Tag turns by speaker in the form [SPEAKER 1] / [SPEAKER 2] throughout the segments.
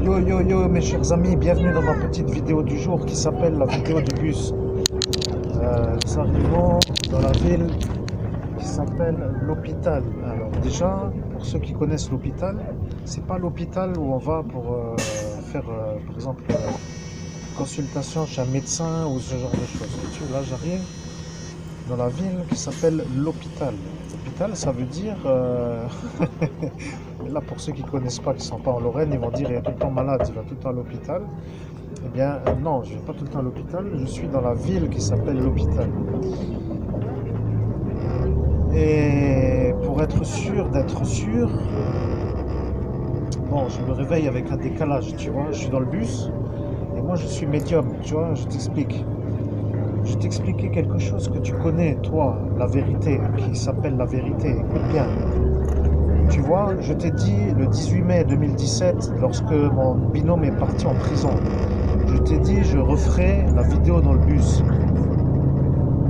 [SPEAKER 1] Yo yo yo mes chers amis, bienvenue dans ma petite vidéo du jour qui s'appelle la vidéo du bus. Nous arrivons dans la ville qui s'appelle l'hôpital. Alors déjà, pour ceux qui connaissent l'hôpital, c'est pas l'hôpital où on va pour faire par exemple consultation chez un médecin ou ce genre de choses. Là j'arrive dans la ville qui s'appelle l'hôpital. L'hôpital, ça veut dire là pour ceux qui connaissent pas, qui sont pas en Lorraine, ils vont dire il est tout le temps malade, il va tout le temps à l'hôpital. Eh bien non, je vais pas tout le temps à l'hôpital, je suis dans la ville qui s'appelle l'hôpital. Et pour être sûr d'être sûr, bon, je me réveille avec un décalage, tu vois, je suis dans le bus et moi je suis médium, tu vois, je t'explique. Je vais t'expliquer quelque chose que tu connais, toi, la vérité, qui s'appelle la vérité. Écoute bien. Tu vois, je t'ai dit le 18 mai 2017, lorsque mon binôme est parti en prison, je t'ai dit je referai la vidéo dans le bus.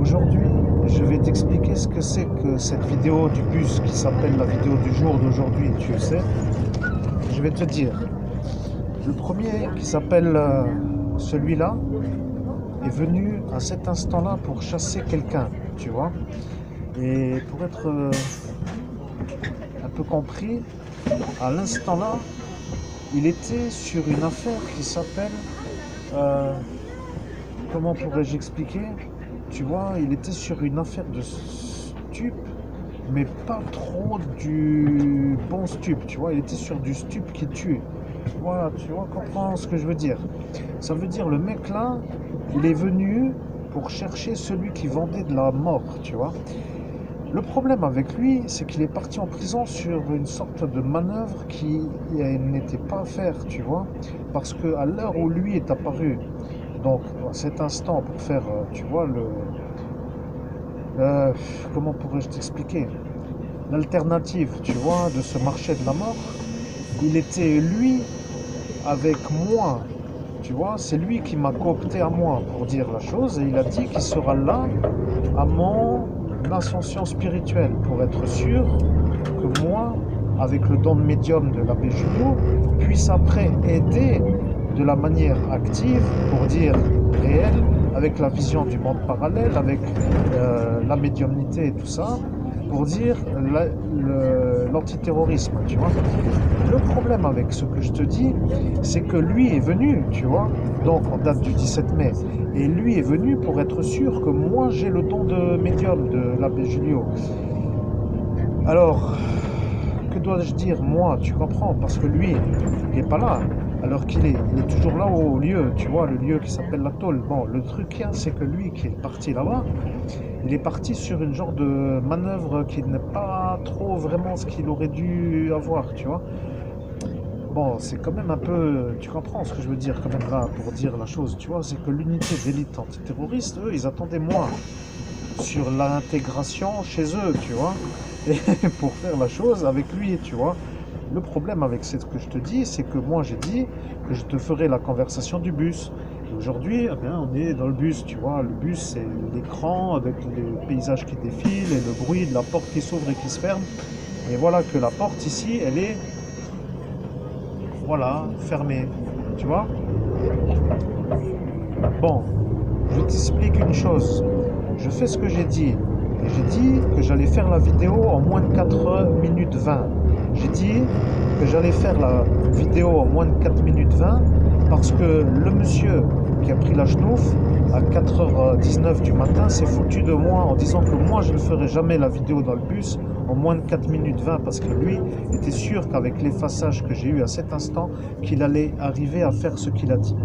[SPEAKER 1] Aujourd'hui, je vais t'expliquer ce que c'est que cette vidéo du bus qui s'appelle la vidéo du jour d'aujourd'hui, tu sais. Je vais te dire. Le premier qui s'appelle celui-là, est venu à cet instant-là pour chasser quelqu'un, tu vois. Et pour être un peu compris, à l'instant-là, il était sur une affaire qui s'appelle... comment pourrais-je expliquer? Tu vois, il était sur une affaire de stup, mais pas trop du bon stup, tu vois. Il était sur du stup qui tue. Voilà, tu vois, comprends ce que je veux dire. Ça veut dire, le mec là, il est venu pour chercher celui qui vendait de la mort, tu vois. Le problème avec lui, c'est qu'il est parti en prison sur une sorte de manœuvre qui n'était pas à faire, tu vois. Parce qu'à l'heure où lui est apparu, donc à cet instant, pour faire, tu vois, comment pourrais-je t'expliquer? L'alternative, tu vois, de ce marché de la mort, il était lui avec moi. Tu vois, c'est lui qui m'a coopté à moi pour dire la chose et il a dit qu'il sera là à mon ascension spirituelle pour être sûr que moi, avec le don de médium de l'abbé Junio, puisse après aider de la manière active, pour dire réelle, avec la vision du monde parallèle, avec la médiumnité et tout ça, pour dire l'antiterrorisme, tu vois. Le problème avec ce que je te dis, c'est que lui est venu, tu vois, donc en date du 17 mai, et lui est venu pour être sûr que moi j'ai le don de médium de l'abbé Julio. Alors, que dois-je dire, moi, tu comprends, parce que lui, il n'est pas là, alors qu'il est, il est toujours là au lieu, tu vois, le lieu qui s'appelle la tôle. Bon, le truc, c'est que lui qui est parti là-bas, il est parti sur une genre de manœuvre qui n'est pas trop vraiment ce qu'il aurait dû avoir, tu vois. Bon, c'est quand même un peu... Tu comprends ce que je veux dire quand même là, pour dire la chose, tu vois. C'est que l'unité d'élite antiterroriste, eux, ils attendaient moins sur l'intégration chez eux, tu vois. Et pour faire la chose avec lui, tu vois. Le problème avec ce que je te dis, c'est que moi, j'ai dit que je te ferai la conversation du bus. Aujourd'hui, eh bien, on est dans le bus, tu vois. Le bus, c'est l'écran avec les paysages qui défilent et le bruit de la porte qui s'ouvre et qui se ferme. Et voilà que la porte ici, elle est, voilà, fermée, tu vois. Bon, je t'explique une chose. Je fais ce que j'ai dit. Et j'ai dit que j'allais faire la vidéo en moins de 4 minutes 20. J'ai dit que j'allais faire la vidéo en moins de 4 minutes 20 parce que le monsieur qui a pris la chenouf à 4h19 du matin s'est foutu de moi en disant que moi je ne ferai jamais la vidéo dans le bus en moins de 4 minutes 20 parce que lui était sûr qu'avec l'effaçage que j'ai eu à cet instant qu'il allait arriver à faire ce qu'il a dit.